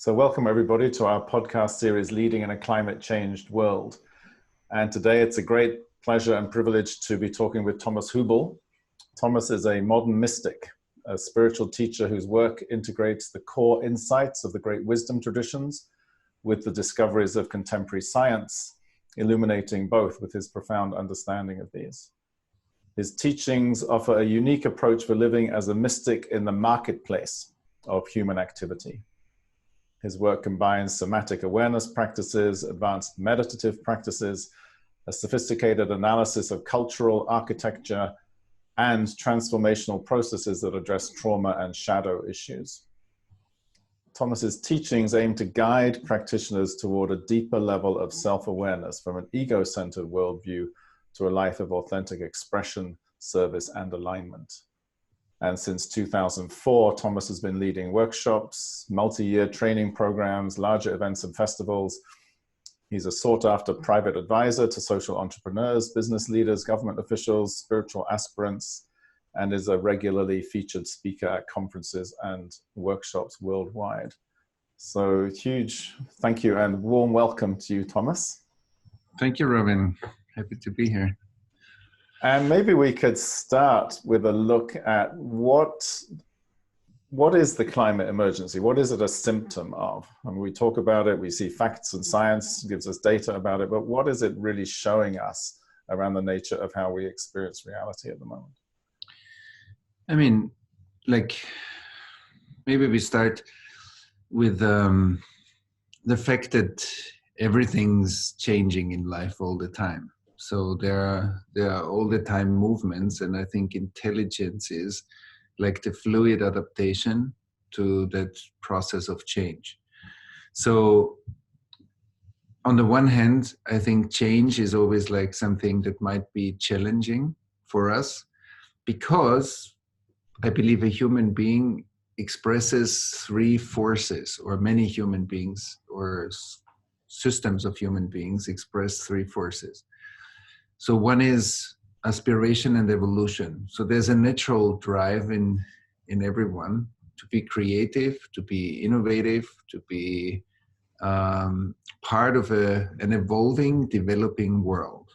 So welcome everybody to our podcast series, Leading in a Climate Changed World. And today it's a great pleasure and privilege to be talking with Thomas Hübl. Thomas is a modern mystic, a spiritual teacher whose work integrates the core insights of the great wisdom traditions with the discoveries of contemporary science, illuminating both with his profound understanding of these. His teachings offer a unique approach for living as a mystic in the marketplace of human activity. His work combines somatic awareness practices, advanced meditative practices, a sophisticated analysis of cultural architecture, and transformational processes that address trauma and shadow issues. Thomas's teachings aim to guide practitioners toward a deeper level of self-awareness from an ego-centered worldview to a life of authentic expression, service, and alignment. And since 2004, Thomas has been leading workshops, multi-year training programs, larger events and festivals. He's a sought-after private advisor to social entrepreneurs, business leaders, government officials, spiritual aspirants, and is a regularly featured speaker at conferences and workshops worldwide. So huge thank you and warm welcome to you, Thomas. Thank you, Robin. Happy to be here. And maybe we could start with a look at what is the climate emergency? What is it a symptom of? I mean, we talk about it, we see facts and science gives us data about it, but what is it really showing us around the nature of how we experience reality at the moment? I mean, maybe we start with the fact that everything's changing in life all the time. So there are all the time movements, and I think intelligence is like the fluid adaptation to that process of change. So on the one hand, I think change is always like something that might be challenging for us, because I believe a human being expresses three forces, or many human beings or systems of human beings express three forces. So one is aspiration and evolution. So there's a natural drive in everyone to be creative, to be innovative, to be part of an evolving, developing world.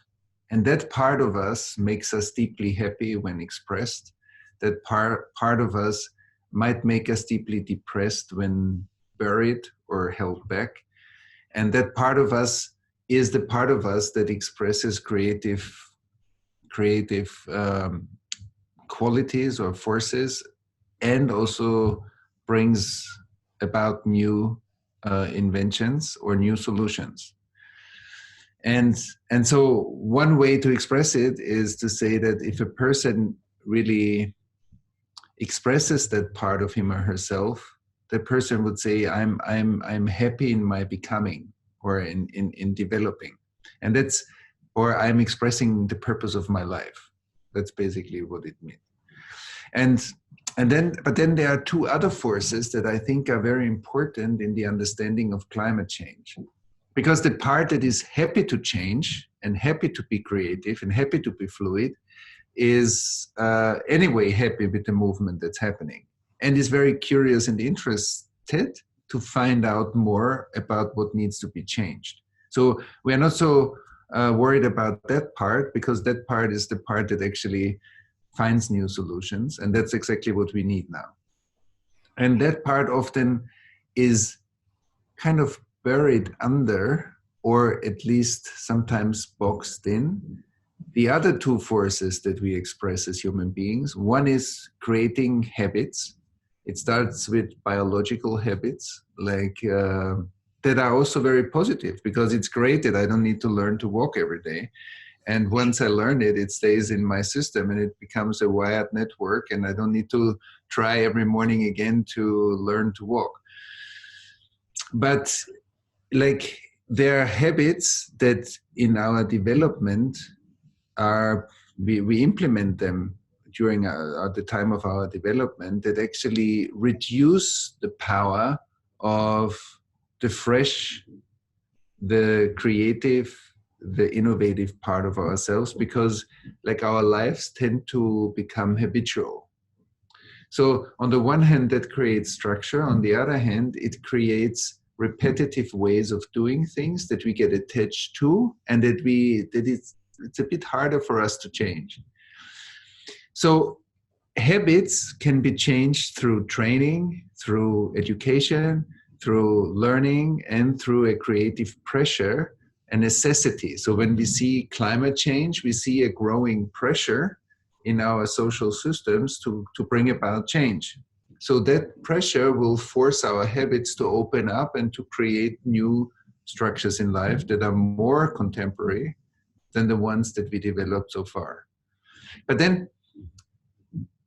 And that part of us makes us deeply happy when expressed. That part of us might make us deeply depressed when buried or held back. And that part of us is the part of us that expresses creative qualities or forces, and also brings about new inventions or new solutions. And so one way to express it is to say that if a person really expresses that part of him or herself, the person would say, I'm happy in my becoming, or in developing. And that's, or I'm expressing the purpose of my life. That's basically what it means. But then there are two other forces that I think are very important in the understanding of climate change. Because the part that is happy to change and happy to be creative and happy to be fluid is anyway happy with the movement that's happening, and is very curious and interested to find out more about what needs to be changed. So we are not so worried about that part, because that part is the part that actually finds new solutions, and that's exactly what we need now. And that part often is kind of buried under, or at least sometimes boxed in, the other two forces that we express as human beings. One is creating habits. It starts with biological habits, that are also very positive, because it's great that I don't need to learn to walk every day. And once I learn it, it stays in my system and it becomes a wired network, and I don't need to try every morning again to learn to walk. But there are habits that in our development we implement them during the time of our development, that actually reduce the power of the fresh, the creative, the innovative part of ourselves, because our lives tend to become habitual. So on the one hand, that creates structure. On the other hand, it creates repetitive ways of doing things that we get attached to, and it's a bit harder for us to change. So habits can be changed through training, through education, through learning, and through a creative pressure, a necessity. So when we see climate change, we see a growing pressure in our social systems to bring about change. So that pressure will force our habits to open up and to create new structures in life that are more contemporary than the ones that we developed so far. But then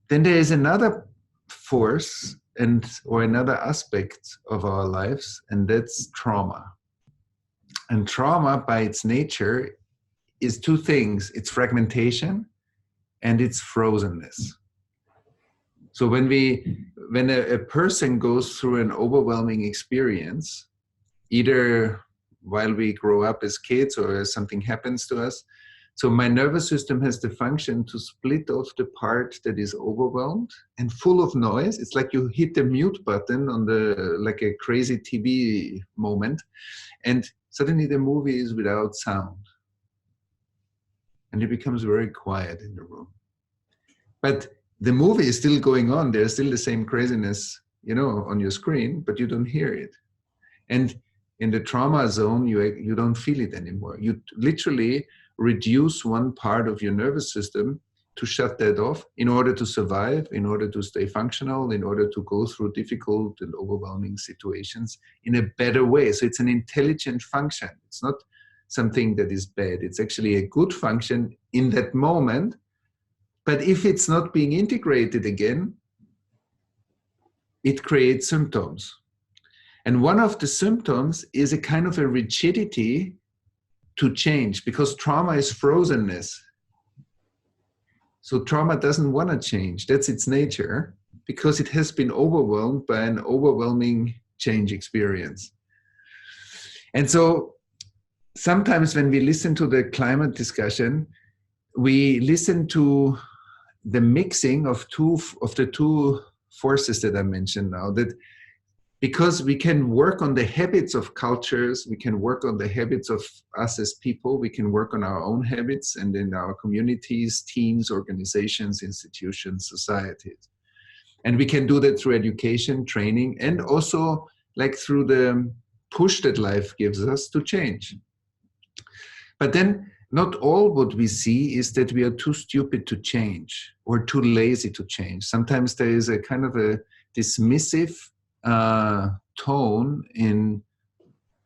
there is another force or another aspect of our lives, and that's trauma. And trauma, by its nature, is two things. It's fragmentation and it's frozenness. So when a person goes through an overwhelming experience, either while we grow up as kids or as something happens to us, so my nervous system has the function to split off the part that is overwhelmed and full of noise. It's like you hit the mute button on like a crazy TV moment, and suddenly the movie is without sound. And it becomes very quiet in the room. But the movie is still going on. There's still the same craziness, on your screen, but you don't hear it. And in the trauma zone, you don't feel it anymore. You literally reduce one part of your nervous system to shut that off in order to survive, in order to stay functional, in order to go through difficult and overwhelming situations in a better way. So it's an intelligent function. It's not something that is bad. It's actually a good function in that moment. But if it's not being integrated again, it creates symptoms. And one of the symptoms is a kind of a rigidity to change, because trauma is frozenness. So trauma doesn't want to change. That's its nature, because it has been overwhelmed by an overwhelming change experience. And so sometimes when we listen to the climate discussion, we listen to the mixing of the two forces that I mentioned now, that because we can work on the habits of cultures, we can work on the habits of us as people, we can work on our own habits and in our communities, teams, organizations, institutions, societies. And we can do that through education, training, and also like through the push that life gives us to change. But then not all what we see is that we are too stupid to change or too lazy to change. Sometimes there is a kind of a dismissive tone in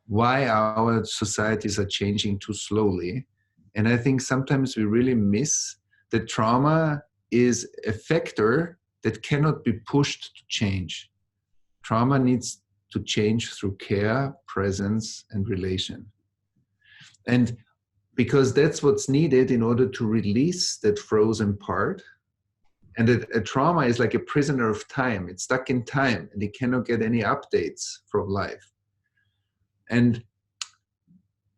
why our societies are changing too slowly. And I think sometimes we really miss that trauma is a factor that cannot be pushed to change. Trauma needs to change through care, presence, and relation. And because that's what's needed in order to release that frozen part. And a trauma is like a prisoner of time. It's stuck in time and it cannot get any updates from life. And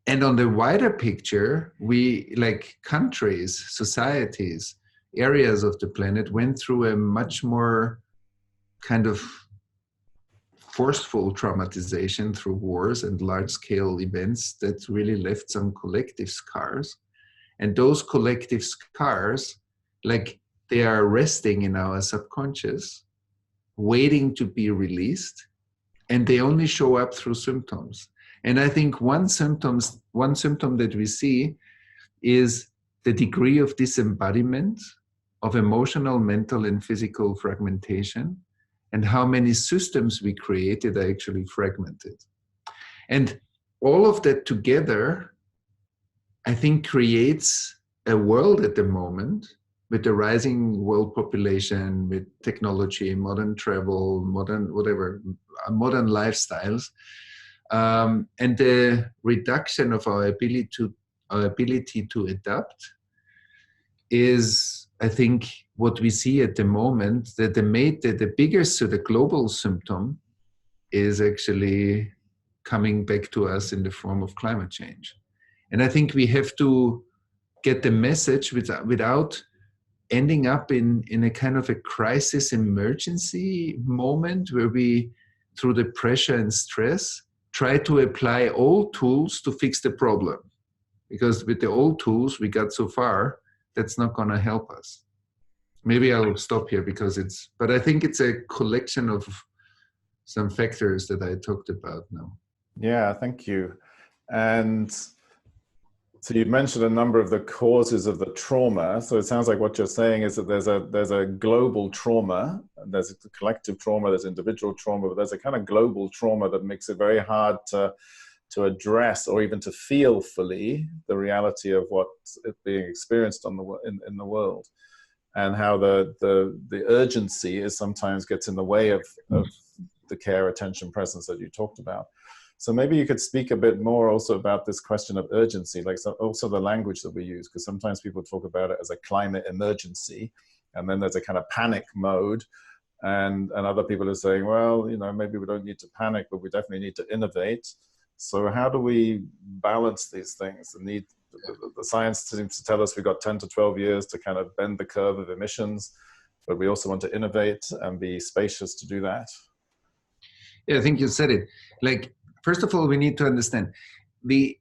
on the wider picture, we, like countries, societies, areas of the planet, went through a much more kind of forceful traumatization through wars and large-scale events that really left some collective scars. And those collective scars, like, they are resting in our subconscious, waiting to be released, and they only show up through symptoms. And I think one symptom that we see is the degree of disembodiment of emotional, mental, and physical fragmentation, and how many systems we created are actually fragmented. And all of that together, I think, creates a world at the moment with the rising world population, with technology, modern travel, modern lifestyles, and the reduction of our ability to adapt is, I think, what we see at the moment, that the biggest, so the global symptom is actually coming back to us in the form of climate change. And I think we have to get the message without ending up in a kind of a crisis emergency moment where we, through the pressure and stress, try to apply old tools to fix the problem. Because with the old tools we got so far, that's not going to help us. Maybe I'll stop here but I think it's a collection of some factors that I talked about now. Yeah, thank you. And so you mentioned a number of the causes of the trauma. So it sounds like what you're saying is that there's a global trauma, there's a collective trauma, there's individual trauma, but there's a kind of global trauma that makes it very hard to address or even to feel fully the reality of what is being experienced in the world, and how the urgency is sometimes gets in the way of the care, attention, presence that you talked about. So maybe you could speak a bit more also about this question of urgency, like also the language that we use, because sometimes people talk about it as a climate emergency, and then there's a kind of panic mode, and other people are saying, well, maybe we don't need to panic, but we definitely need to innovate. So how do we balance these things? The science seems to tell us we've got 10 to 12 years to kind of bend the curve of emissions, but we also want to innovate and be spacious to do that. Yeah, I think you said it. Like, first of all, we need to understand the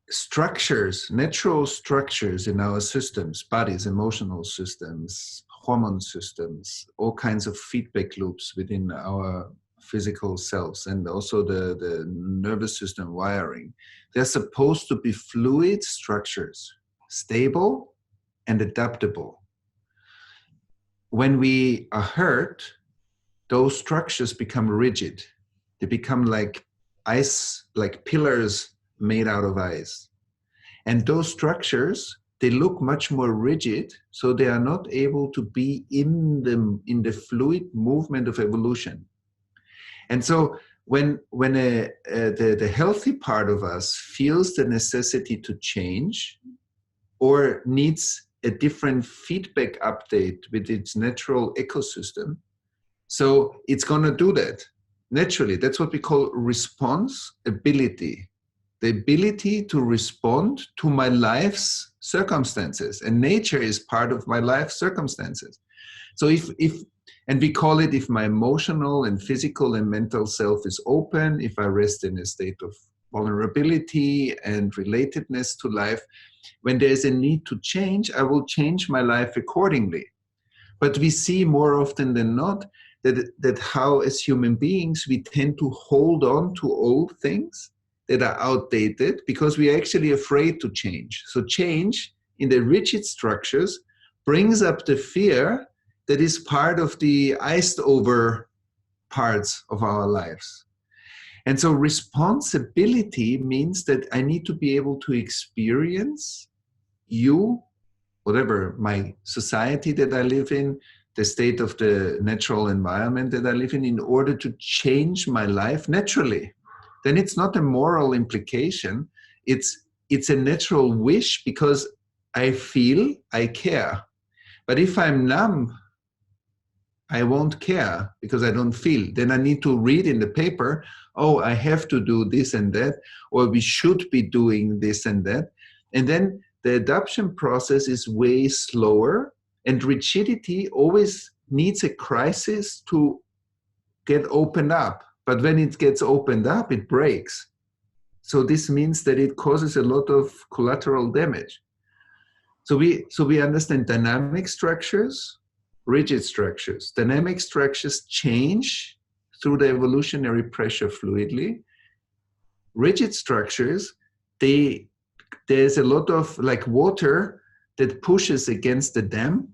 structures, natural structures in our systems, bodies, emotional systems, hormone systems, all kinds of feedback loops within our physical selves, and also the nervous system wiring. They're supposed to be fluid structures, stable and adaptable. When we are hurt, those structures become rigid. They become like ice, like pillars made out of ice. And those structures, they look much more rigid, so they are not able to be in the fluid movement of evolution. And so when the healthy part of us feels the necessity to change or needs a different feedback update with its natural ecosystem, so it's going to do that naturally. That's what we call response ability. The ability to respond to my life's circumstances. And nature is part of my life circumstances. So and we call it, if my emotional and physical and mental self is open, if I rest in a state of vulnerability and relatedness to life, when there's a need to change, I will change my life accordingly. But we see more often than not that how as human beings we tend to hold on to old things that are outdated because we are actually afraid to change. So change in the rigid structures brings up the fear that is part of the iced over parts of our lives. And so responsibility means that I need to be able to experience whatever my society that I live in, the state of the natural environment that I live in order to change my life naturally. Then it's not a moral implication. It's a natural wish because I feel I care. But if I'm numb, I won't care because I don't feel. Then I need to read in the paper, oh, I have to do this and that, or we should be doing this and that. And then the adoption process is way slower, and rigidity always needs a crisis to get opened up. But when it gets opened up, it breaks. So this means that it causes a lot of collateral damage. So we understand dynamic structures, rigid structures. Dynamic structures change through the evolutionary pressure fluidly. Rigid structures, there's a lot of like water that pushes against the dam,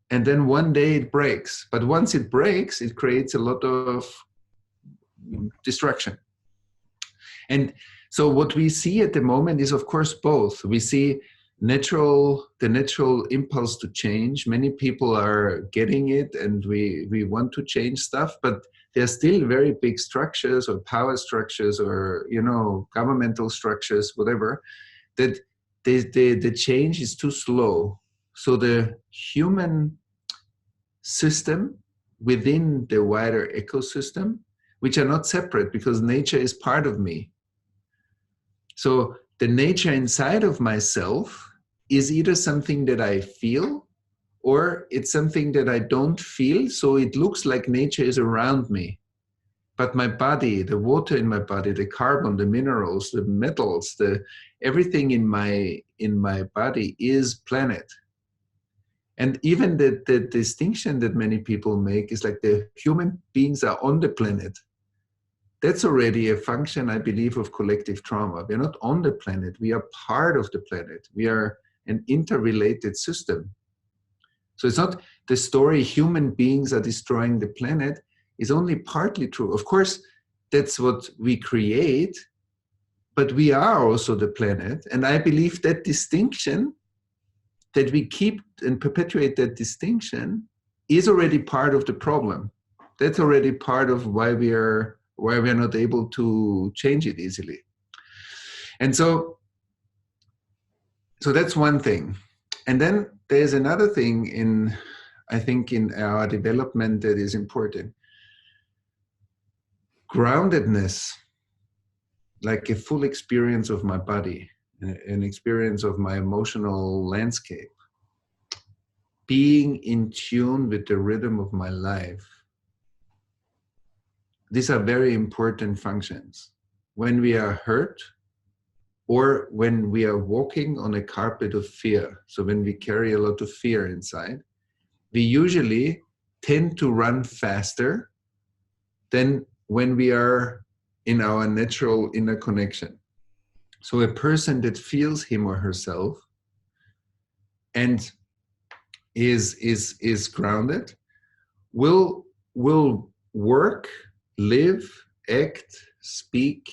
and then one day it breaks. But once it breaks, it creates a lot of destruction. And so what we see at the moment is, of course, both. We see the natural impulse to change. Many people are getting it, and we want to change stuff, but there's still very big structures or power structures or governmental structures, whatever, that the change is too slow. So the human system within the wider ecosystem, which are not separate because nature is part of me. So the nature inside of myself is either something that I feel or it's something that I don't feel. So it looks like nature is around me. But my body, the water in my body, the carbon, the minerals, the metals, everything in my body is planet. And even the distinction that many people make is like the human beings are on the planet. That's already a function, I believe, of collective trauma. We're not on the planet. We are part of the planet. We are an interrelated system. So it's not the story human beings are destroying the planet is only partly true. Of course, that's what we create, but we are also the planet. And I believe that distinction, that we keep and perpetuate that distinction, is already part of the problem. That's already part of why we are not able to change it easily. And so that's one thing. And then there's another thing I think in our development that is important. Groundedness, like a full experience of my body, an experience of my emotional landscape, being in tune with the rhythm of my life. These are very important functions. When we are hurt, or when we are walking on a carpet of fear, so when we carry a lot of fear inside, we usually tend to run faster than when we are in our natural inner connection. So a person that feels him or herself and is grounded will work, live, act, speak,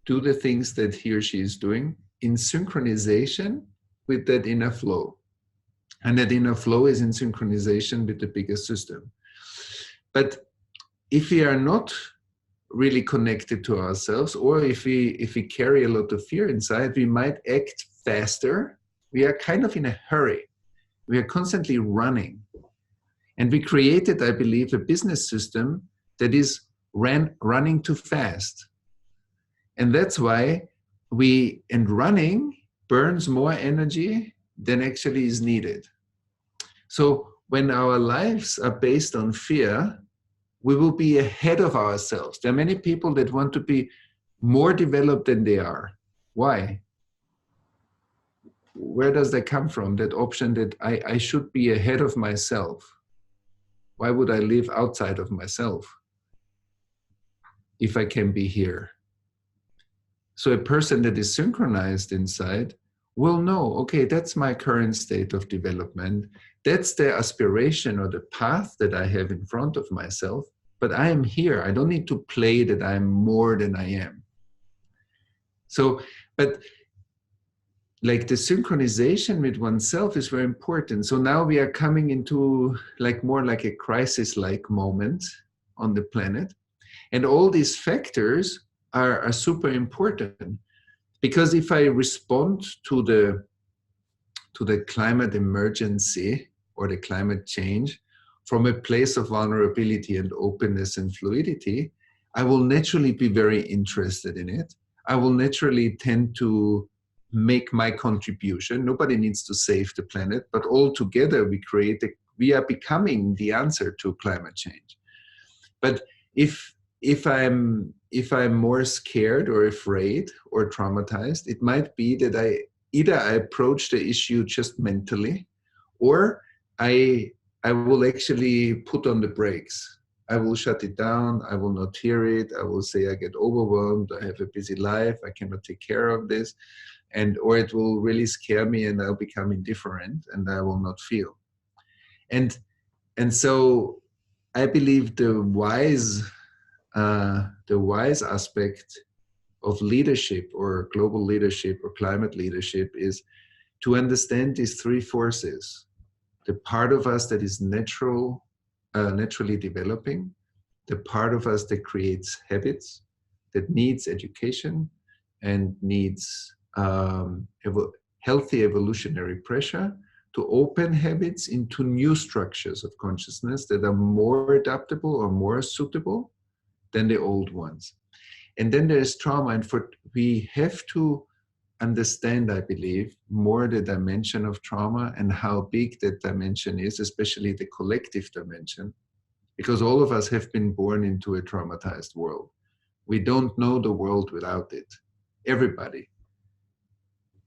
do the things that he or she is doing in synchronization with that inner flow. And that inner flow is in synchronization with the bigger system. But if we are not really connected to ourselves, or if we carry a lot of fear inside, we might act faster. We are kind of in a hurry. We are constantly running. And we created, I believe, a business system that is running too fast. And that's why running burns more energy than actually is needed. So when our lives are based on fear, we will be ahead of ourselves. There are many people that want to be more developed than they are. Why? Where does that come from? That option that I should be ahead of myself. Why would I live outside of myself if I can be here? So a person that is synchronized inside will know, okay, that's my current state of development. That's the aspiration or the path that I have in front of myself, but I am here. I don't need to play that I'm more than I am. So, but like the synchronization with oneself is very important. So now we are coming into more like a crisis-like moment on the planet. And all these factors are super important, because if I respond to the climate emergency or the climate change from a place of vulnerability and openness and fluidity, I will naturally be very interested in it. I will naturally tend to make my contribution. Nobody needs to save the planet, but all together we are becoming the answer to climate change. But if I'm more scared or afraid or traumatized, it might be that I approach the issue just mentally, or I will actually put on the brakes. I will shut it down. I will not hear it. I will say I get overwhelmed. I have a busy life. I cannot take care of this. Or it will really scare me and I'll become indifferent and I will not feel. And so I believe the wise aspect of leadership or global leadership or climate leadership is to understand these three forces. The part of us that is naturally developing, the part of us that creates habits, that needs education and needs healthy evolutionary pressure to open habits into new structures of consciousness that are more adaptable or more suitable than the old ones. And then there's trauma, and we have to understand, I believe, more the dimension of trauma and how big that dimension is, especially the collective dimension. because all of us have been born into a traumatized world. We don't know the world without it. Everybody.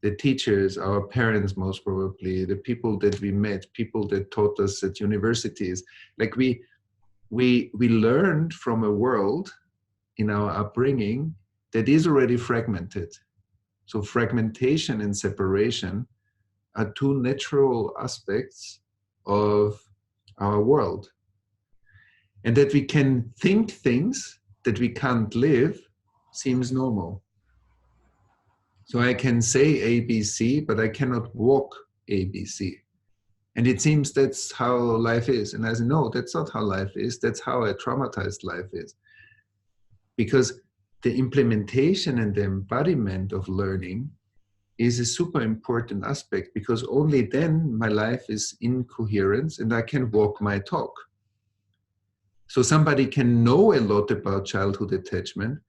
The teachers, our parents most probably, the people that we met, people that taught us at universities. Like we learned from a world in our upbringing that is already fragmented. So fragmentation and separation are two natural aspects of our world. And that we can think things that we can't live seems normal. So I can say ABC, but I cannot walk ABC. And it seems that's how life is. And I say, no, that's not how life is. That's how a traumatized life is. Because the implementation and the embodiment of learning is a super important aspect, because only then my life is in coherence and I can walk my talk. So somebody can know a lot about childhood attachment,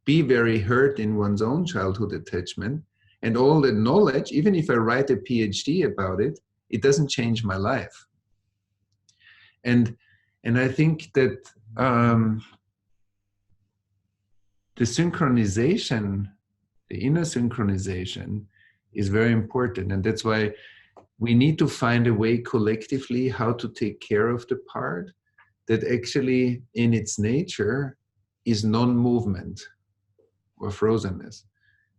be very hurt in one's own childhood attachment, and all the knowledge, even if I write a PhD about it, it doesn't change my life. And I think that the synchronization, the inner synchronization is very important. And that's why we need to find a way collectively how to take care of the part that actually in its nature is non-movement or frozenness.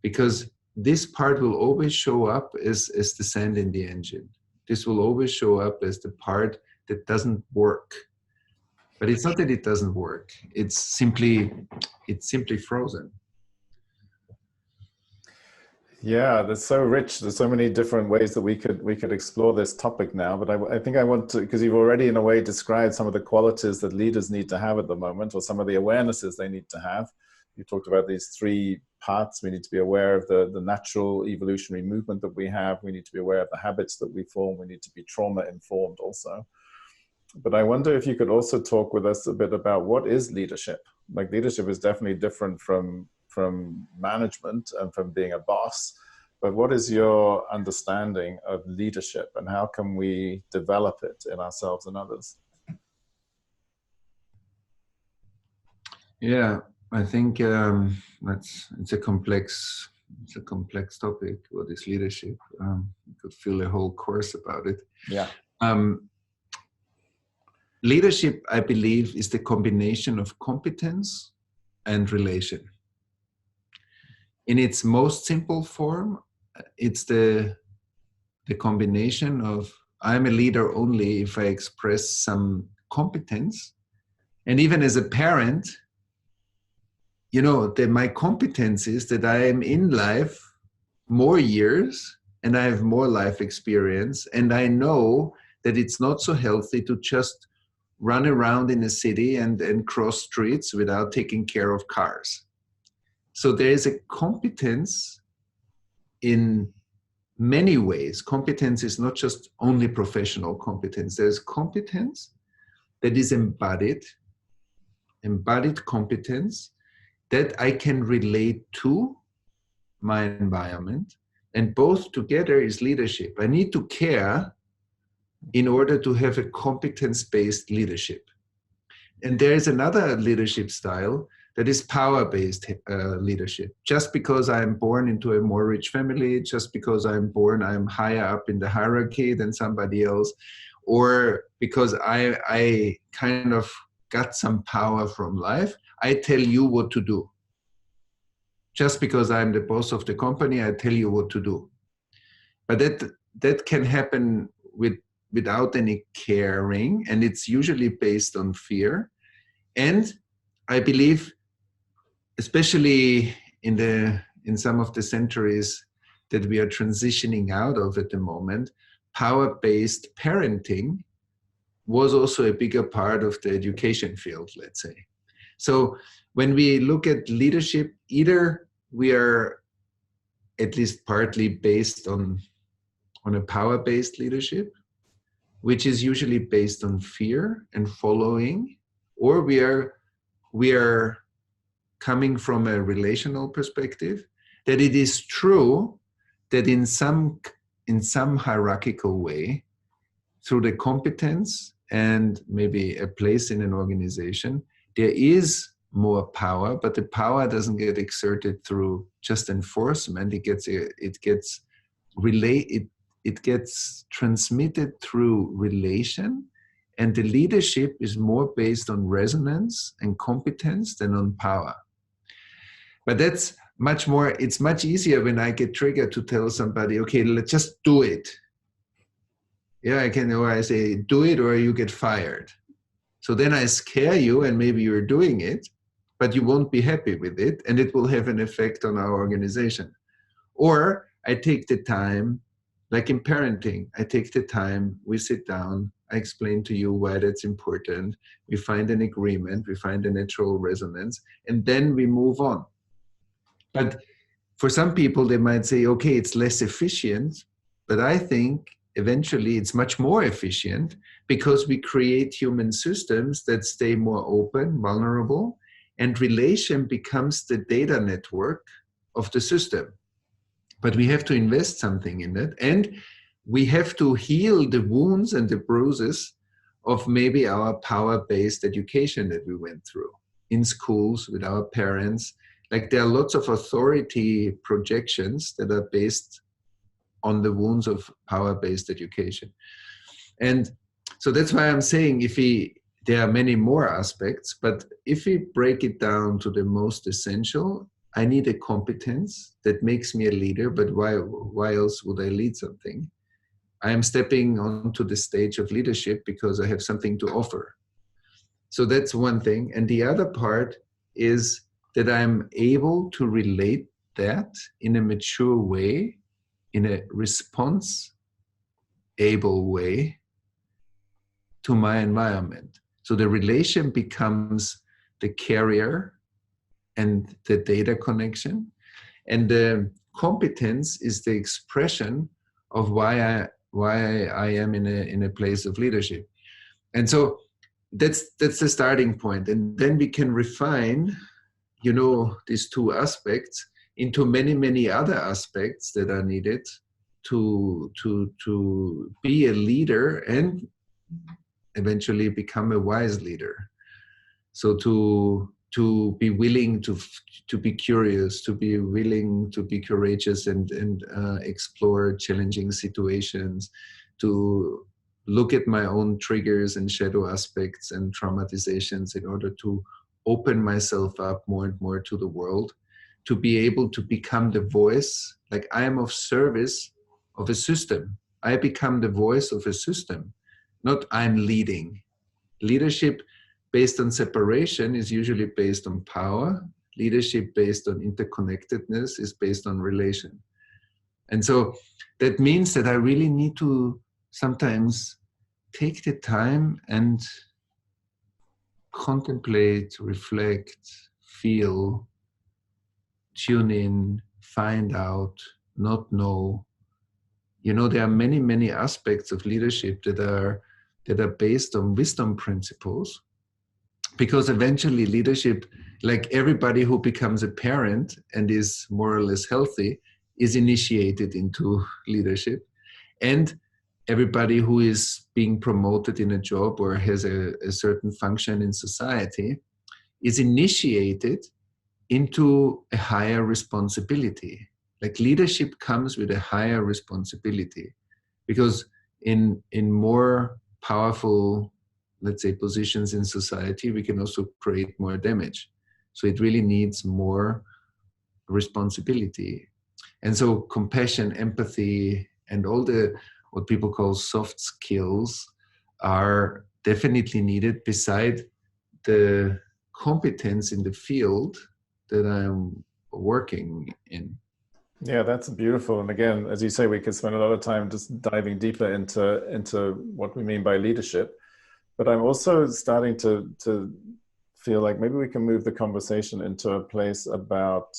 Because this part will always show up as the sand in the engine. This will always show up as the part that doesn't work. But it's not that it doesn't work. It's simply frozen. Yeah, that's so rich. There's so many different ways that we could explore this topic now. But I think I want to, because you've already in a way described some of the qualities that leaders need to have at the moment, or some of the awarenesses they need to have. You talked about these three parts. We need to be aware of the natural evolutionary movement that we have. We need to be aware of the habits that we form. We need to be trauma informed also. But I wonder if you could also talk with us a bit about what is leadership. Like, leadership is definitely different from management and from being a boss. But what is your understanding of leadership, and how can we develop it in ourselves and others? Yeah, I think it's a complex topic. What is leadership? You could fill a whole course about it. Yeah. Leadership, I believe, is the combination of competence and relation. In its most simple form, it's the combination of I'm a leader only if I express some competence. And even as a parent, you know, that my competence is that I am in life more years and I have more life experience. And I know that it's not so healthy to just run around in a city and cross streets without taking care of cars. So there is a competence in many ways. Competence is not just only professional competence. There's competence that is embodied competence that I can relate to my environment, and both together is leadership. I need to care in order to have a competence-based leadership. And there is another leadership style that is power-based leadership. Just because I'm born into a more rich family, just because I'm higher up in the hierarchy than somebody else, or because I kind of got some power from life, I tell you what to do. Just because I'm the boss of the company, I tell you what to do. But that can happen without any caring, and it's usually based on fear. And I believe, especially in some of the centuries that we are transitioning out of at the moment, power-based parenting was also a bigger part of the education field, let's say. So when we look at leadership, either we are at least partly based on a power-based leadership, which is usually based on fear and following, or we are coming from a relational perspective, that it is true that in some hierarchical way, through the competence and maybe a place in an organization, there is more power, but the power doesn't get exerted through just enforcement. It gets transmitted through relation, and the leadership is more based on resonance and competence than on power. But that's much more, it's much easier when I get triggered to tell somebody, okay, let's just do it. Yeah, or I say, do it or you get fired. So then I scare you and maybe you're doing it, but you won't be happy with it and it will have an effect on our organization. Or I take the time, like in parenting, I take the time, we sit down, I explain to you why that's important, we find an agreement, we find a natural resonance, and then we move on. But for some people, they might say, okay, it's less efficient, but I think eventually it's much more efficient because we create human systems that stay more open, vulnerable, and relation becomes the data network of the system. But we have to invest something in it, and we have to heal the wounds and the bruises of maybe our power-based education that we went through in schools with our parents. Like there are lots of authority projections that are based on the wounds of power-based education. And so that's why I'm saying there are many more aspects, but if we break it down to the most essential, I need a competence that makes me a leader, but why else would I lead something? I am stepping onto the stage of leadership because I have something to offer. So that's one thing. And the other part is that I'm able to relate that in a mature way, in a response-able way to my environment. So the relation becomes the carrier and the data connection. And the competence is the expression of why I am in a place of leadership. And so that's the starting point. And then we can refine, these two aspects into many, many other aspects that are needed to be a leader and eventually become a wise leader. So to be willing to be curious, to be willing to be courageous and explore challenging situations, to look at my own triggers and shadow aspects and traumatizations in order to open myself up more and more to the world, to be able to become the voice, like I am of service of a system. I become the voice of a system, not I'm leading. Leadership based on separation is usually based on power. Leadership based on interconnectedness is based on relation. And so that means that I really need to sometimes take the time and contemplate, reflect, feel, tune in, find out, not know. There are many, many aspects of leadership that are based on wisdom principles. Because eventually leadership, like everybody who becomes a parent and is more or less healthy, is initiated into leadership. And everybody who is being promoted in a job or has a certain function in society is initiated into a higher responsibility. Like leadership comes with a higher responsibility, because in more powerful, let's say, positions in society, we can also create more damage. So it really needs more responsibility. And so compassion, empathy, and all what people call soft skills are definitely needed beside the competence in the field that I'm working in. Yeah, that's beautiful. And again, as you say, we could spend a lot of time just diving deeper into what we mean by leadership. But I'm also starting to feel like maybe we can move the conversation into a place about,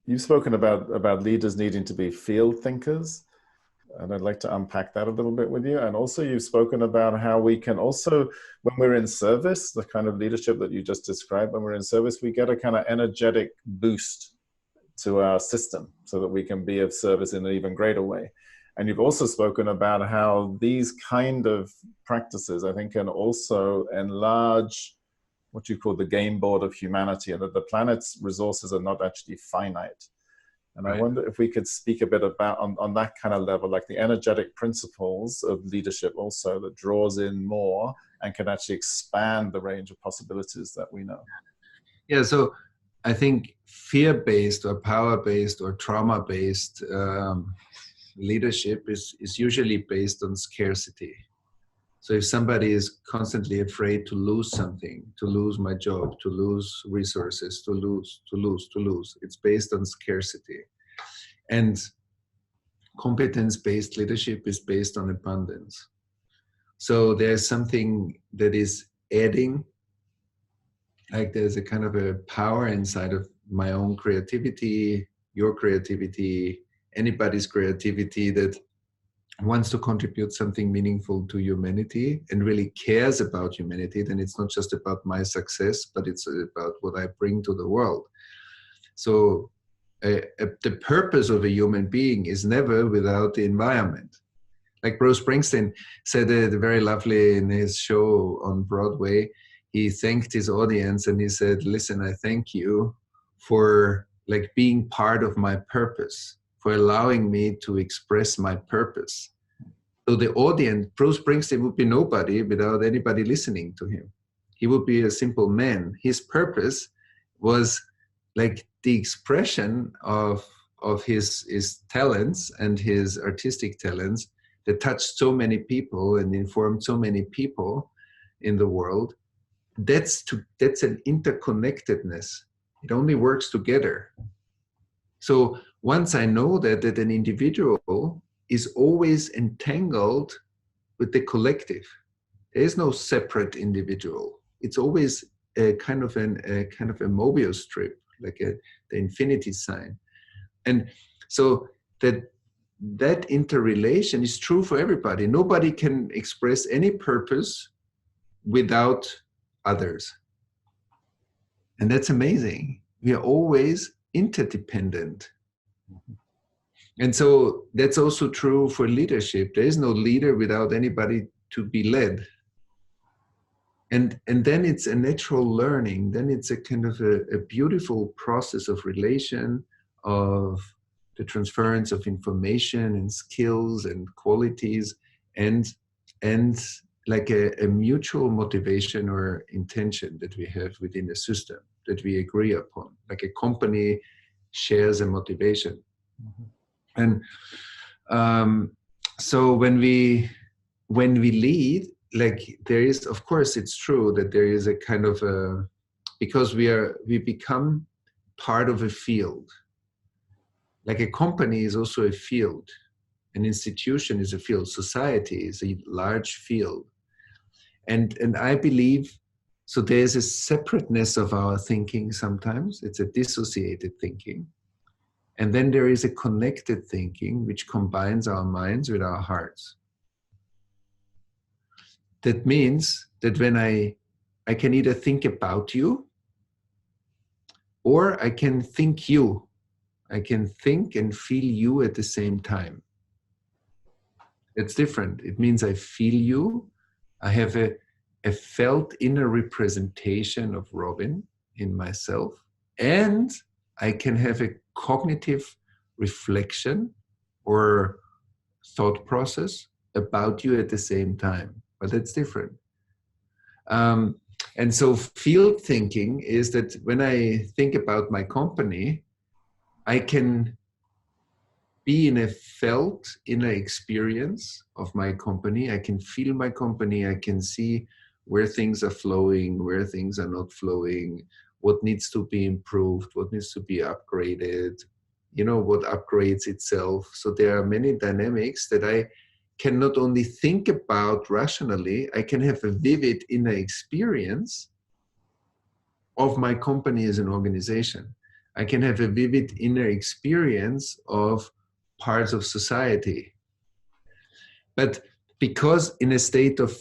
you've spoken about leaders needing to be field thinkers. And I'd like to unpack that a little bit with you. And also you've spoken about how we can also, when we're in service, the kind of leadership that you just described, when we're in service, we get a kind of energetic boost to our system so that we can be of service in an even greater way. And you've also spoken about how these kind of practices, I think, can also enlarge what you call the game board of humanity, and that the planet's resources are not actually finite. And I wonder if we could speak a bit about on that kind of level, like the energetic principles of leadership also that draws in more and can actually expand the range of possibilities that we know. Yeah, so I think fear-based or power-based or trauma-based leadership is usually based on scarcity. So if somebody is constantly afraid to lose something, to lose my job, to lose resources, to lose, it's based on scarcity. And competence-based leadership is based on abundance. So there's something that is adding, like there's a kind of a power inside of my own creativity, your creativity, anybody's creativity that wants to contribute something meaningful to humanity and really cares about humanity. Then it's not just about my success, but it's about what I bring to the world. So the purpose of a human being is never without the environment. Like Bruce Springsteen said it very lovely in his show on Broadway. He thanked his audience and he said, listen, I thank you for like being part of my purpose, for allowing me to express my purpose. So the audience, Bruce Springsteen would be nobody without anybody listening to him. He would be a simple man. His purpose was like the expression of his talents and his artistic talents that touched so many people and informed so many people in the world. That's an interconnectedness. It only works together. So once I know that an individual is always entangled with the collective, there is no separate individual. It's always a kind of a Mobius strip, like the infinity sign. And so that interrelation is true for everybody. Nobody can express any purpose without others. And that's amazing. We are always interdependent. And so that's also true for leadership. There is no leader without anybody to be led. And then it's a natural learning. Then it's a kind of a beautiful process of relation, of the transference of information and skills and qualities, and like a mutual motivation or intention that we have within a system that we agree upon. Like a company shares a motivation. And so when we lead, like there is, of course, it's true that there is a kind of a, because we become part of a field. Like a company is also a field. An institution is a field. Society is a large field. And I believe, so there's a separateness of our thinking sometimes. It's a dissociated thinking. And then there is a connected thinking which combines our minds with our hearts. That means that when I can either think about you or I can think you. I can think and feel you at the same time. It's different. It means I feel you. I have a felt inner representation of Robin in myself. And I can have a cognitive reflection or thought process about you at the same time. But that's different. And so field thinking is that when I think about my company, I can be in a felt inner experience of my company. I can feel my company. I can see where things are flowing, where things are not flowing, what needs to be improved, what needs to be upgraded, what upgrades itself. So there are many dynamics that I can not only think about rationally, I can have a vivid inner experience of my company as an organization. I can have a vivid inner experience of parts of society. But because in a state of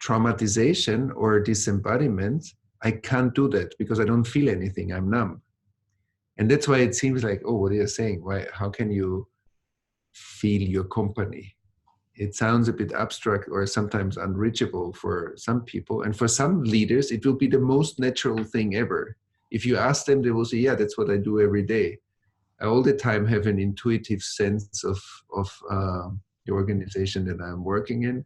traumatization or disembodiment, I can't do that because I don't feel anything, I'm numb. And that's why it seems like, oh, what are you saying? Why? How can you feel your company. It sounds a bit abstract or sometimes unreachable for some people. And for some leaders, it will be the most natural thing ever. If you ask them, they will say, yeah, that's what I do every day. I all the time have an intuitive sense of the organization that I'm working in.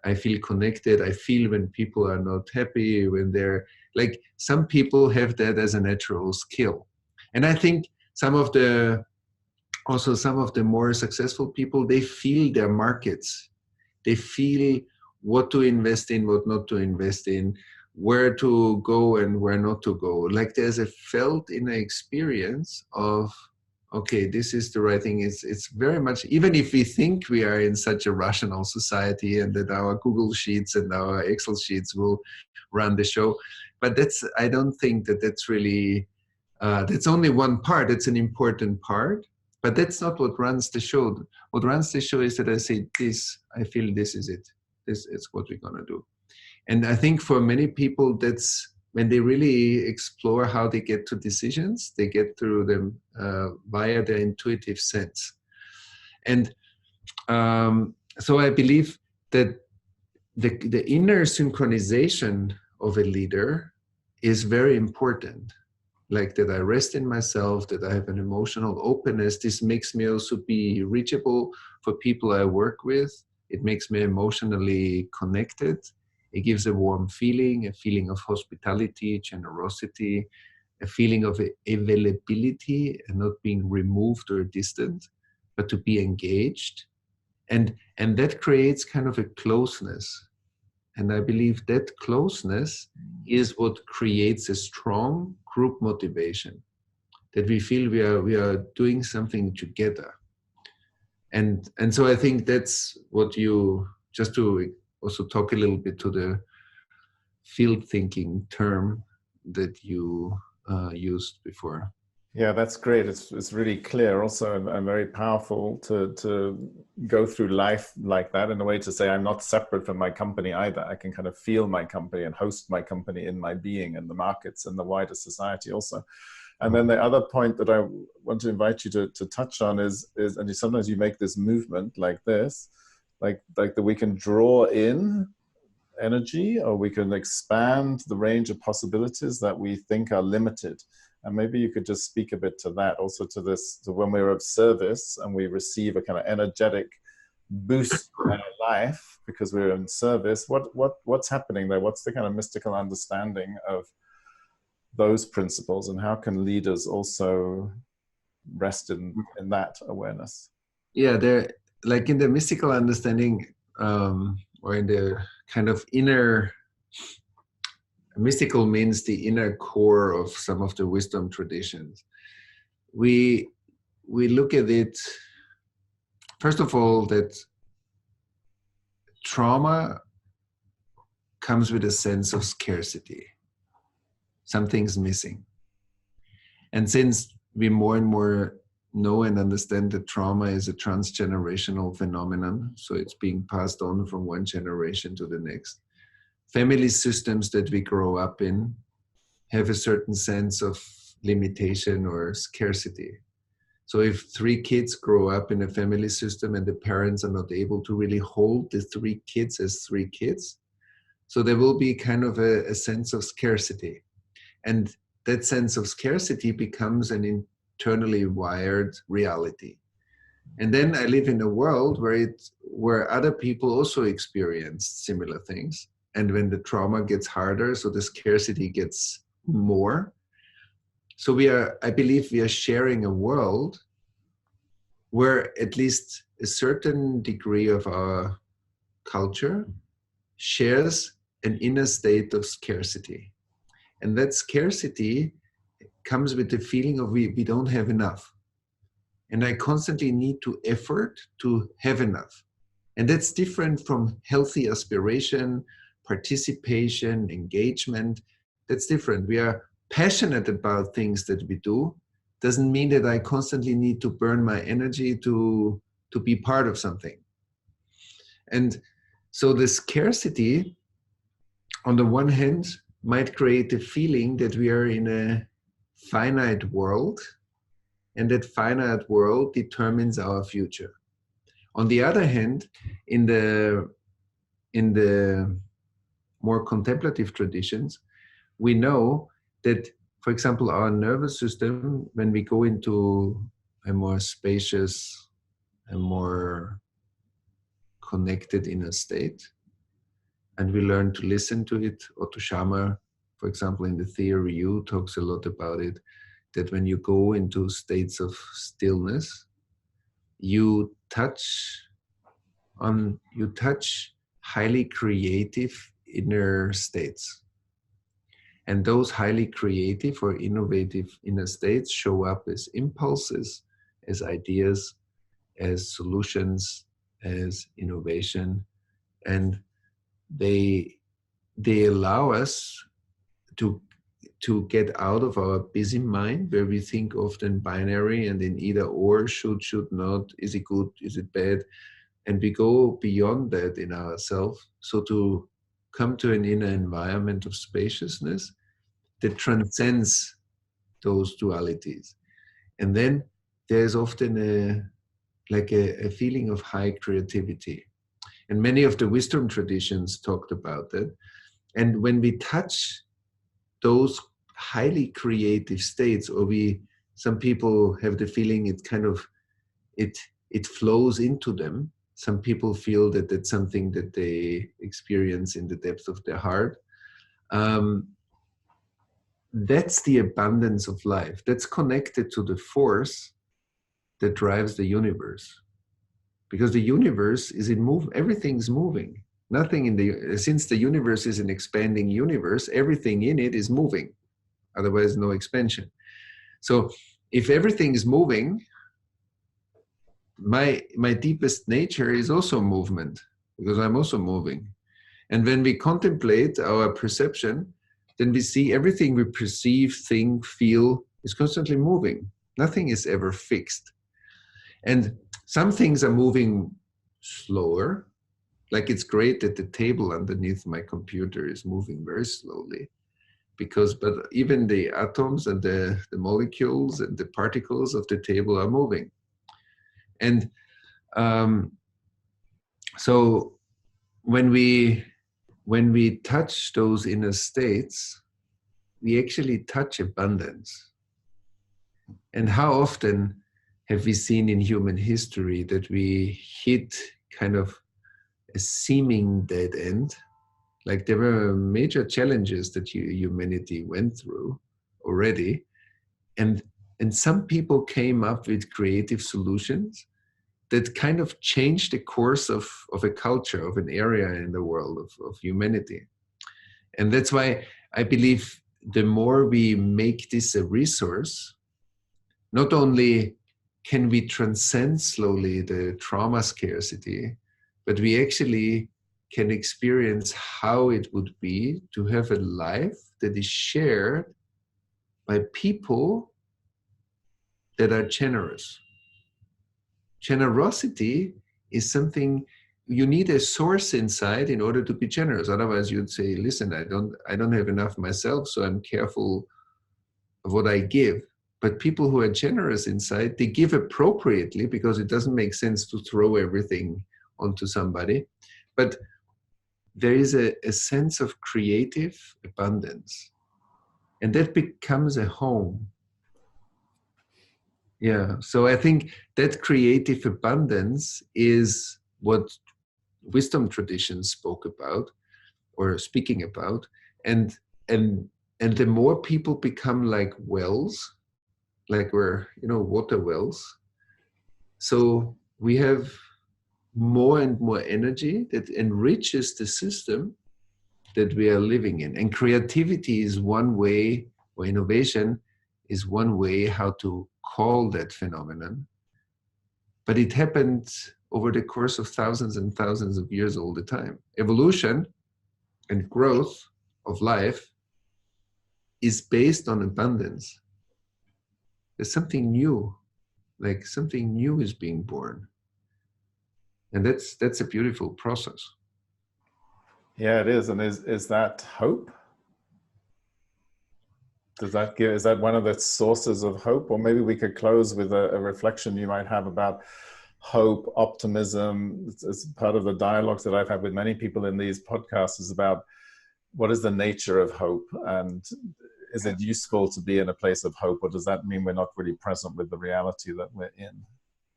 I feel connected. I feel when people are not happy, when they're like, some people have that as a natural skill. And I think some of the more successful people, they feel their markets. They feel what to invest in, what not to invest in, where to go and where not to go. Like there's a felt inner experience of, okay, this is the right thing. It's very much, even if we think we are in such a rational society and that our Google Sheets and our Excel sheets will run the show, but I don't think that's really, that's only one part. It's an important part, but that's not what runs the show. What runs the show is that I say I feel this is it. This is what we're gonna do. And I think for many people, that's when they really explore how they get to decisions, they get through them via their intuitive sense. And so I believe that the inner synchronization of a leader is very important. Like that I rest in myself, that I have an emotional openness. This makes me also be reachable for people I work with. It makes me emotionally connected. It gives a warm feeling, a feeling of hospitality, generosity, a feeling of availability and not being removed or distant, but to be engaged. And that creates kind of a closeness. And I believe that closeness is what creates a strong group motivation, that we feel we are doing something together. And so I think that's what you, just to also talk a little bit to the field thinking term that you used before. Yeah, that's great. It's really clear also and very powerful to go through life like that, in a way to say I'm not separate from my company either. I can kind of feel my company and host my company in my being and the markets and the wider society also. And then the other point that I want to invite you to touch on is and sometimes you make this movement like this, like that we can draw in energy or we can expand the range of possibilities that we think are limited. And maybe you could just speak a bit to that, also to this, to when we're of service and we receive a kind of energetic boost in our life because we're in service. What's happening there? What's the kind of mystical understanding of those principles, and how can leaders also rest in that awareness? Yeah, they're like in the mystical understanding, or in the kind of inner. Mystical means the inner core of some of the wisdom traditions. We look at it, first of all, that trauma comes with a sense of scarcity. Something's missing. And since we more and more know and understand that trauma is a transgenerational phenomenon, so it's being passed on from one generation to the next, family systems that we grow up in have a certain sense of limitation or scarcity. So if 3 kids grow up in a family system and the parents are not able to really hold the 3 kids as 3 kids, so there will be kind of a sense of scarcity. And that sense of scarcity becomes an internally wired reality. And then I live in a world where other people also experience similar things. And when the trauma gets harder, so the scarcity gets more. So I believe we are sharing a world where at least a certain degree of our culture shares an inner state of scarcity. And that scarcity comes with the feeling of we don't have enough. And I constantly need to effort to have enough. And that's different from healthy aspiration, participation, engagement. That's different. We are passionate about things that we do. Doesn't mean that I constantly need to burn my energy to be part of something. And so the scarcity, on the one hand, might create the feeling that we are in a finite world, and that finite world determines our future. On the other hand, in the more contemplative traditions, we know that, for example, our nervous system, when we go into a more spacious, a more connected inner state, and we learn to listen to it. Otto Scharmer, for example, in the Theory U, talks a lot about it, that when you go into states of stillness, you touch highly creative inner states. And those highly creative or innovative inner states show up as impulses, as ideas, as solutions, as innovation. And they allow us to get out of our busy mind, where we think often binary and in either or, should not, is it good, is it bad? And we go beyond that in ourselves. So to come to an inner environment of spaciousness that transcends those dualities. And then there's often a feeling of high creativity. And many of the wisdom traditions talked about that. And when we touch those highly creative states, or some people have the feeling it flows into them. Some people feel that it's something that they experience in the depth of their heart. That's the abundance of life. That's connected to the force that drives the universe. Because the universe is in move, everything's moving. Since the universe is an expanding universe, everything in it is moving. Otherwise, no expansion. So if everything is moving, my deepest nature is also movement, because I'm also moving. And when we contemplate our perception, then we see everything we perceive, think, feel is constantly moving. Nothing is ever fixed. And some things are moving slower. Like, it's great that the table underneath my computer is moving very slowly, but even the atoms and the molecules and the particles of the table are moving. And so when we touch those inner states, we actually touch abundance. And how often have we seen in human history that we hit kind of a seeming dead end? Like, there were major challenges that humanity went through already. And some people came up with creative solutions that kind of changed the course of a culture, of an area in the world, of humanity. And that's why I believe the more we make this a resource, not only can we transcend slowly the trauma scarcity, but we actually can experience how it would be to have a life that is shared by people that are generous. Generosity is something, you need a source inside in order to be generous. Otherwise you'd say, listen, I don't have enough myself, so I'm careful of what I give. But people who are generous inside, they give appropriately, because it doesn't make sense to throw everything onto somebody. But there is a sense of creative abundance, and that becomes a home. Yeah, so I think that creative abundance is what wisdom traditions spoke about, or speaking about, and the more people become like wells, like we're, water wells, so we have more and more energy that enriches the system that we are living in. And creativity is one way, or innovation is one way how to call that phenomenon. But it happened over the course of thousands and thousands of years all the time. Evolution and growth of life is based on abundance. There's something new, like something new is being born. And that's a beautiful process. Yeah, it is. And is that hope? Is that one of the sources of hope? Or maybe we could close with a reflection you might have about hope, optimism. It's part of the dialogues that I've had with many people in these podcasts is about what is the nature of hope, and is it useful to be in a place of hope, or does that mean we're not really present with the reality that we're in?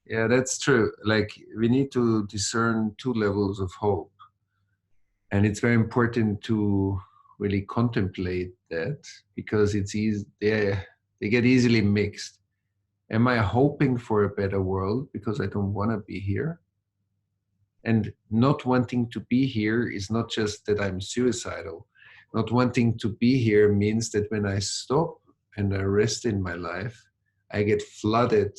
Yeah, that's true. Like, we need to discern two levels of hope. And it's very important to really contemplate that, because it's easy, they get easily mixed. Am I hoping for a better world because I don't want to be here? And not wanting to be here is not just that I'm suicidal. Not wanting to be here means that when I stop and I rest in my life, I get flooded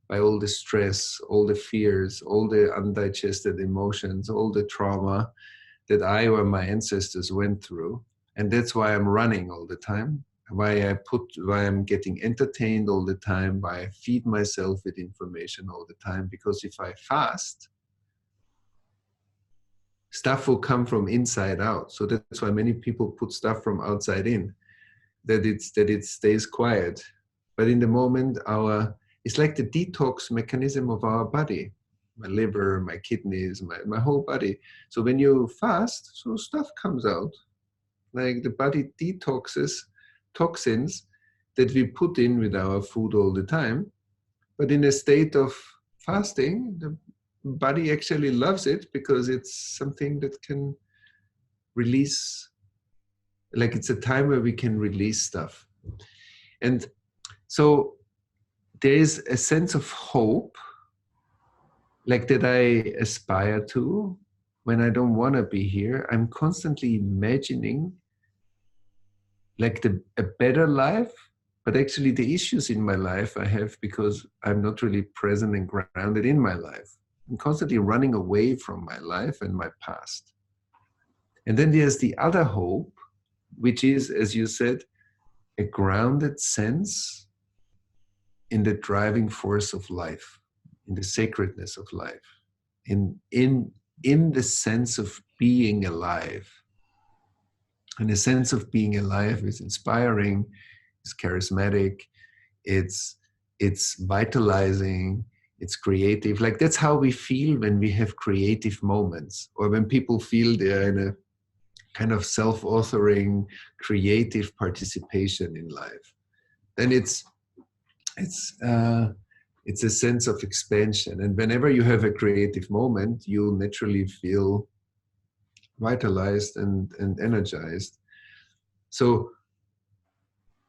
by all the stress, all the fears, all the undigested emotions, all the trauma that I or my ancestors went through. And that's why I'm running all the time, why I'm getting entertained all the time, why I feed myself with information all the time. Because if I fast, stuff will come from inside out. So that's why many people put stuff from outside in, that it stays quiet. But in the moment, it's like the detox mechanism of our body. My liver, my kidneys, my whole body. So when you fast, so stuff comes out. Like the body detoxes toxins that we put in with our food all the time. But in a state of fasting, the body actually loves it, because it's something that can release, like it's a time where we can release stuff. And so there is a sense of hope, like that I aspire to when I don't want to be here. I'm constantly imagining like a better life, but actually the issues in my life I have because I'm not really present and grounded in my life. I'm constantly running away from my life and my past. And then there's the other hope, which is, as you said, a grounded sense in the driving force of life, in the sacredness of life, in the sense of being alive. And the sense of being alive is inspiring, it's charismatic, it's vitalizing, it's creative. Like that's how we feel when we have creative moments, or when people feel they're in a kind of self-authoring, creative participation in life. Then it's a sense of expansion. And whenever you have a creative moment, you naturally feel vitalized and energized. So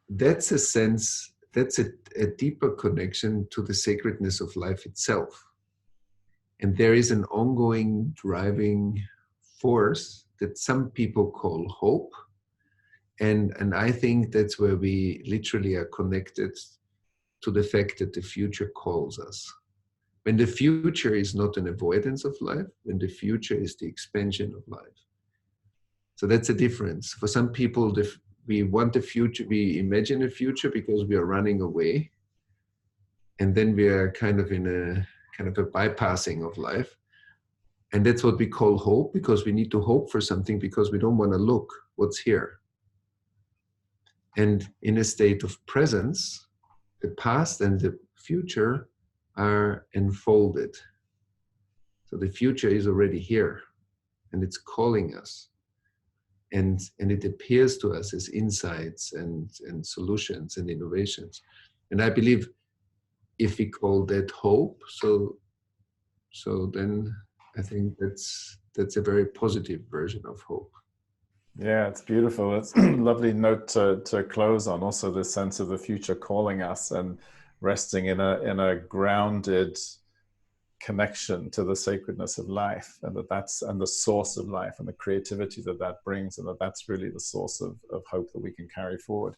that's a sense, that's a deeper connection to the sacredness of life itself. And there is an ongoing driving force that some people call hope. And I think that's where we literally are connected to the fact that the future calls us. When the future is not an avoidance of life, when the future is the expansion of life. So that's a difference. For some people, we want the future, we imagine a future because we are running away. And then we are kind of in a bypassing of life. And that's what we call hope, because we need to hope for something because we don't want to look what's here. And in a state of presence, the past and the future are enfolded. So the future is already here and it's calling us. And it appears to us as insights and solutions and innovations. And I believe if we call that hope, so then I think that's a very positive version of hope. Yeah, it's beautiful. It's a lovely note to close on. Also, the sense of the future calling us and resting in a grounded connection to the sacredness of life, and that's the source of life and the creativity that brings, and that's really the source of hope that we can carry forward.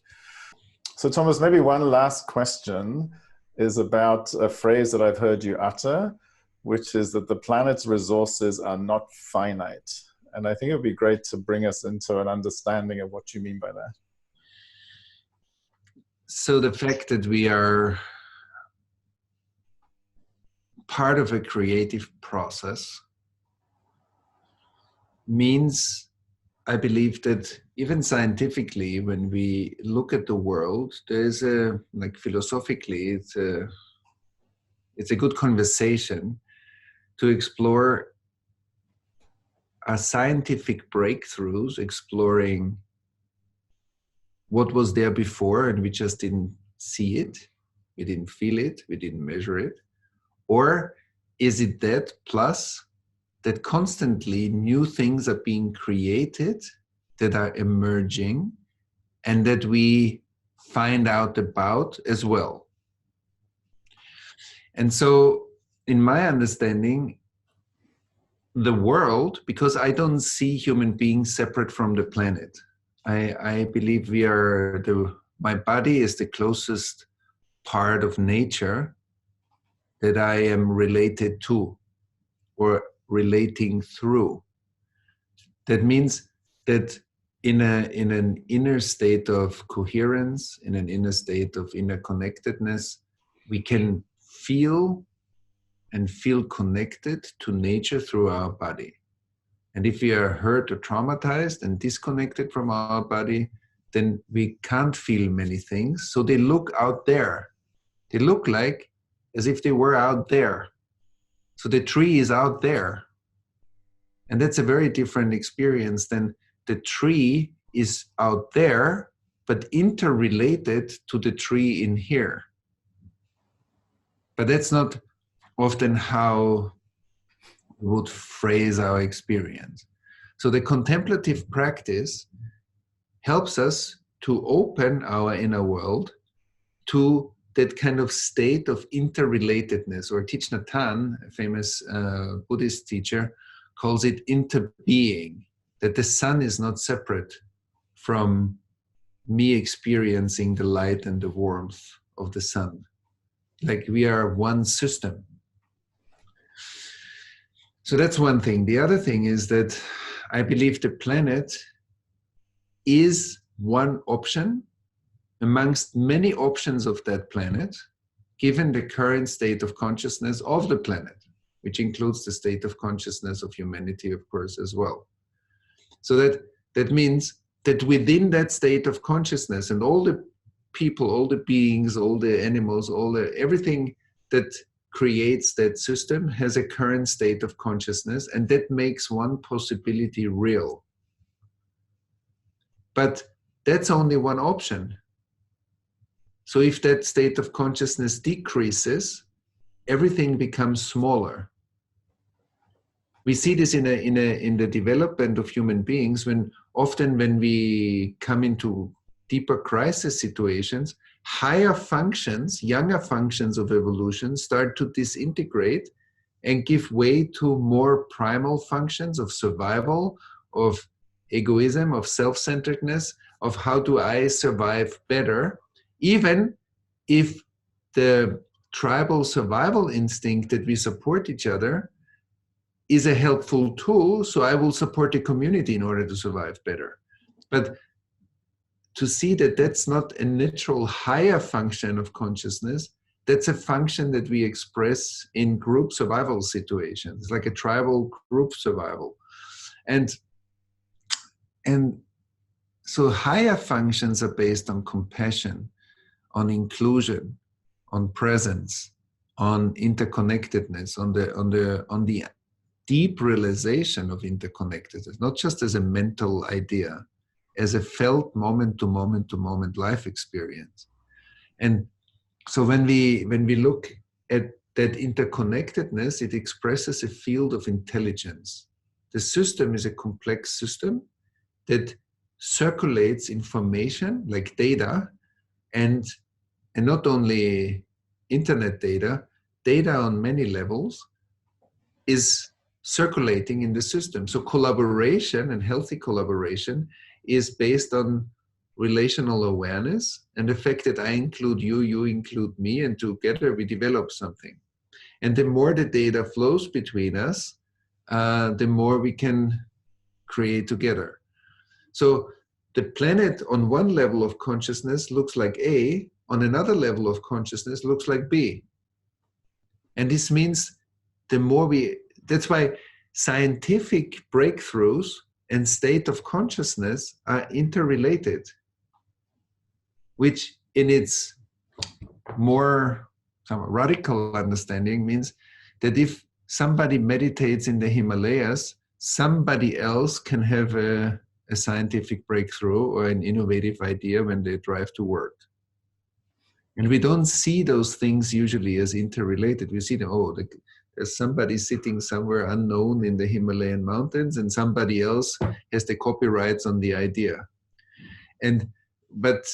So, Thomas, maybe one last question is about a phrase that I've heard you utter, which is that the planet's resources are not finite. And I think it would be great to bring us into an understanding of what you mean by that. So the fact that we are part of a creative process means, I believe, that even scientifically, when we look at the world, there's philosophically, it's a good conversation to explore scientific breakthroughs, exploring what was there before and we just didn't see it, we didn't feel it, we didn't measure it. Or is it that plus that constantly new things are being created, that are emerging, and that we find out about as well? And so, in my understanding, the world, because I don't see human beings separate from the planet. I believe my body is the closest part of nature that I am related to or relating through. That means that in an inner state of coherence, in an inner state of interconnectedness, we can feel connected to nature through our body. And if we are hurt or traumatized and disconnected from our body, then we can't feel many things. So they look out there. They look like as if they were out there. So the tree is out there. And that's a very different experience than the tree is out there, but interrelated to the tree in here. But that's not often how we would phrase our experience. So the contemplative practice helps us to open our inner world to that kind of state of interrelatedness, or Thich Nhat Hanh, a famous Buddhist teacher, calls it interbeing, that the sun is not separate from me experiencing the light and the warmth of the sun. Like we are one system. So that's one thing. The other thing is that I believe the planet is one option amongst many options of that planet, given the current state of consciousness of the planet, which includes the state of consciousness of humanity, of course, as well. So that means that within that state of consciousness, and all the people, all the beings, all the animals, everything that creates that system has a current state of consciousness, and that makes one possibility real. But that's only one option. So if that state of consciousness decreases, everything becomes smaller. We see this in the development of human beings, when we come into deeper crisis situations, higher functions, younger functions of evolution start to disintegrate and give way to more primal functions of survival, of egoism, of self-centeredness, of how do I survive better, even if the tribal survival instinct that we support each other is a helpful tool, so I will support the community in order to survive better. But to see that that's not a natural higher function of consciousness, that's a function that we express in group survival situations, like a tribal group survival. And so higher functions are based on compassion, on inclusion, on presence, on interconnectedness, on the deep realization of interconnectedness, not just as a mental idea, as a felt moment to moment to moment life experience. And so when we look at that interconnectedness, it expresses a field of intelligence. The system is a complex system that circulates information like data, and not only internet data on many levels is circulating in the system. So collaboration, and healthy collaboration, is based on relational awareness and the fact that I include you, you include me, and together we develop something. And the more the data flows between us, the more we can create together. So the planet on one level of consciousness looks like A, on another level of consciousness looks like B. And this means that's why scientific breakthroughs and state of consciousness are interrelated, which in its more some radical understanding means that if somebody meditates in the Himalayas, somebody else can have a scientific breakthrough or an innovative idea when they drive to work. And we don't see those things usually as interrelated. We see them, there's somebody sitting somewhere unknown in the Himalayan mountains and somebody else has the copyrights on the idea. But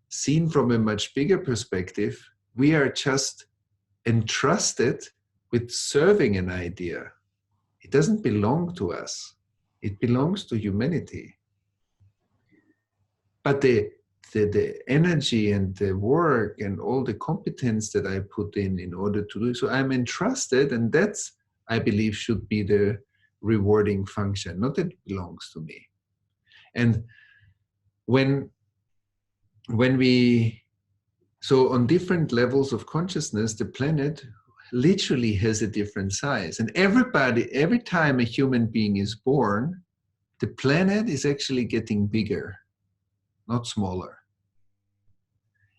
seen from a much bigger perspective, we are just entrusted with serving an idea. It doesn't belong to us. It belongs to humanity. But the energy and the work and all the competence that I put in order to do so, I'm entrusted, and that's, I believe, should be the rewarding function, not that it belongs to me. And so on different levels of consciousness, the planet literally has a different size. And every time a human being is born, the planet is actually getting bigger, not smaller.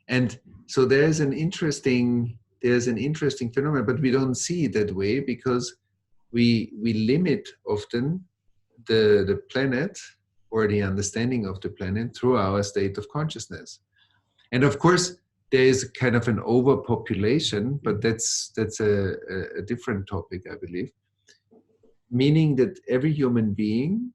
And so there's an interesting phenomenon, but we don't see it that way because we limit often the planet or the understanding of the planet through our state of consciousness. And of course, there is kind of an overpopulation, but that's a different topic, I believe. Meaning that every human being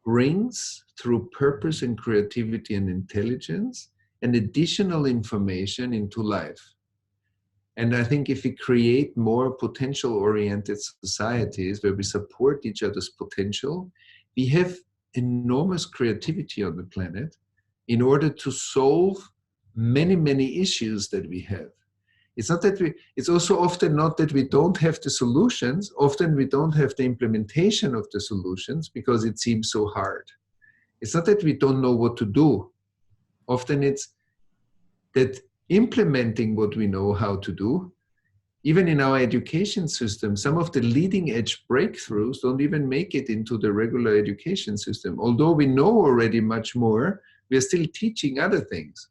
brings, through purpose and creativity and intelligence, an additional information into life. And I think if we create more potential-oriented societies where we support each other's potential, we have enormous creativity on the planet in order to solve many, many issues that we have. It's also often not that we don't have the solutions. Often we don't have the implementation of the solutions because it seems so hard. It's not that we don't know what to do. Often it's that implementing what we know how to do, even in our education system, some of the leading edge breakthroughs don't even make it into the regular education system. Although we know already much more, we are still teaching other things.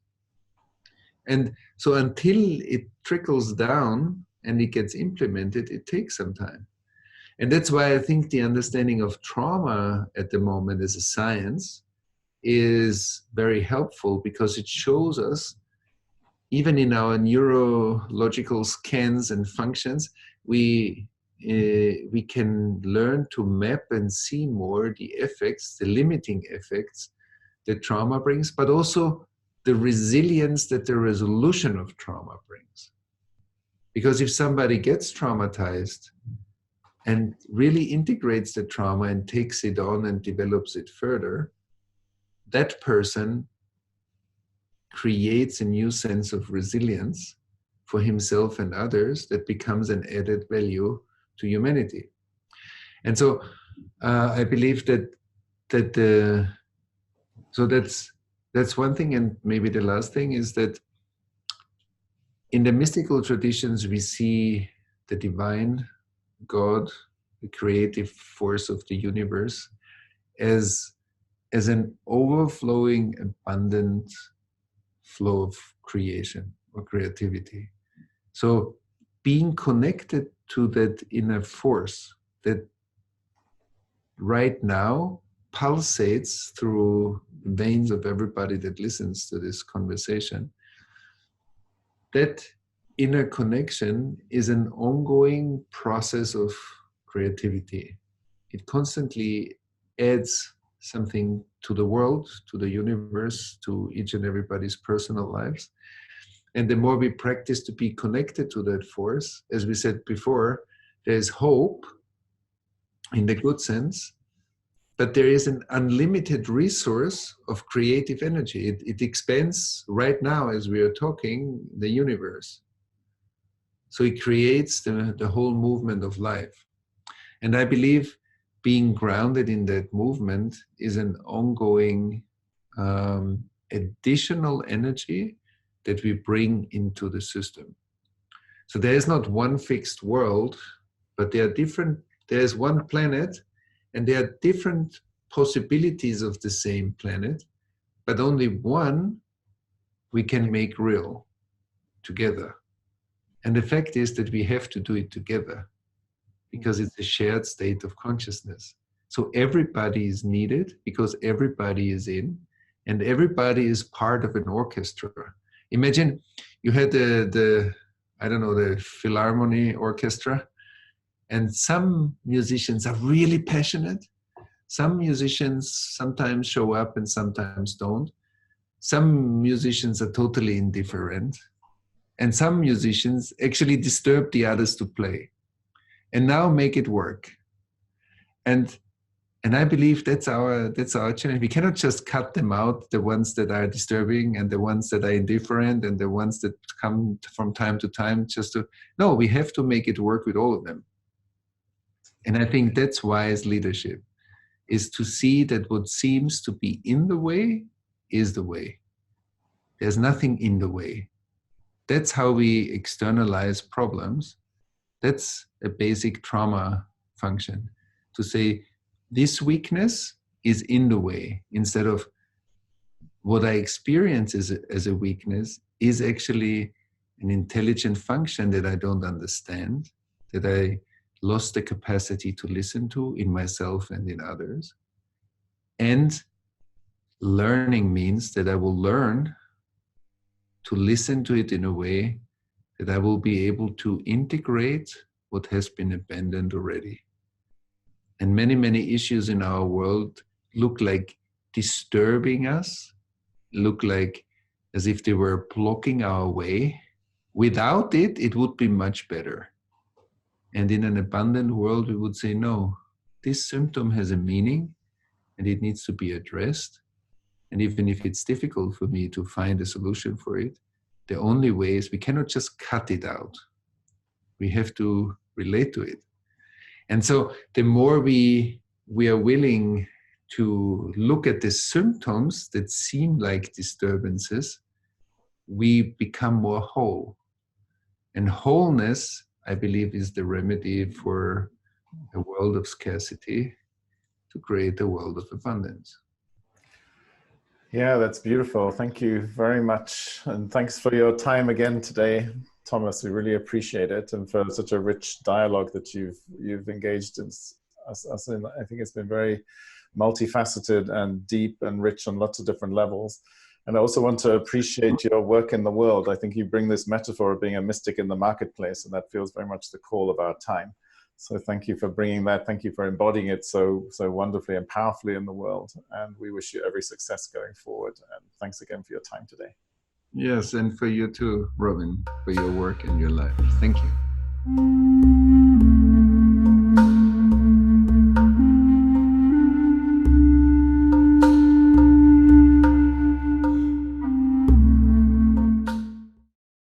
And so until it trickles down and it gets implemented, it takes some time. And that's why I think the understanding of trauma at the moment as a science is very helpful, because it shows us, even in our neurological scans and functions, we can learn to map and see more the effects, the limiting effects that trauma brings, but also the resilience that the resolution of trauma brings. Because if somebody gets traumatized and really integrates the trauma and takes it on and develops it further, that person creates a new sense of resilience for himself and others that becomes an added value to humanity. And so I believe so that's one thing. And maybe the last thing is that in the mystical traditions, we see the divine, God, the creative force of the universe, as an overflowing, abundant flow of creation or creativity. So being connected to that inner force that right now pulsates through veins of everybody that listens to this conversation, that inner connection is an ongoing process of creativity. It constantly adds something to the world, to the universe, to each and everybody's personal lives. And the more we practice to be connected to that force, as we said before, there's hope in the good sense, but there is an unlimited resource of creative energy. It expands right now as we are talking, the universe. So it creates the whole movement of life. And I believe being grounded in that movement is an ongoing additional energy that we bring into the system. So there is not one fixed world, but there's one planet, and there are different possibilities of the same planet, but only one we can make real together. And the fact is that we have to do it together because it's a shared state of consciousness. So everybody is needed because everybody is in, and everybody is part of an orchestra. Imagine you had the Philharmonic Orchestra, and some musicians are really passionate. Some musicians sometimes show up and sometimes don't. Some musicians are totally indifferent. And some musicians actually disturb the others to play. And now make it work. And I believe that's our challenge. We cannot just cut them out, the ones that are disturbing and the ones that are indifferent and the ones that come from time to time no, we have to make it work with all of them. And I think that's wise leadership, is to see that what seems to be in the way is the way. There's nothing in the way. That's how we externalize problems. That's a basic trauma function, to say this weakness is in the way, instead of what I experience as a weakness is actually an intelligent function that I don't understand, that I lost the capacity to listen to in myself and in others. And learning means that I will learn to listen to it in a way that I will be able to integrate what has been abandoned already. And many, many issues in our world look like disturbing us, look like as if they were blocking our way. Without it, it would be much better. And in an abundant world, we would say, no, this symptom has a meaning and it needs to be addressed. And even if it's difficult for me to find a solution for it, the only way is we cannot just cut it out. We have to relate to it. And so the more we are willing to look at the symptoms that seem like disturbances, we become more whole. And wholeness, I believe, is the remedy for a world of scarcity to create a world of abundance. Yeah, that's beautiful. Thank you very much. And thanks for your time again today, Thomas. We really appreciate it, and for such a rich dialogue that you've engaged us in. I think it's been very multifaceted and deep and rich on lots of different levels. And I also want to appreciate your work in the world. I think you bring this metaphor of being a mystic in the marketplace, and that feels very much the call of our time. So thank you for bringing that. Thank you for embodying it so wonderfully and powerfully in the world. And we wish you every success going forward. And thanks again for your time today. Yes, and for you too, Robin, for your work and your life. Thank you.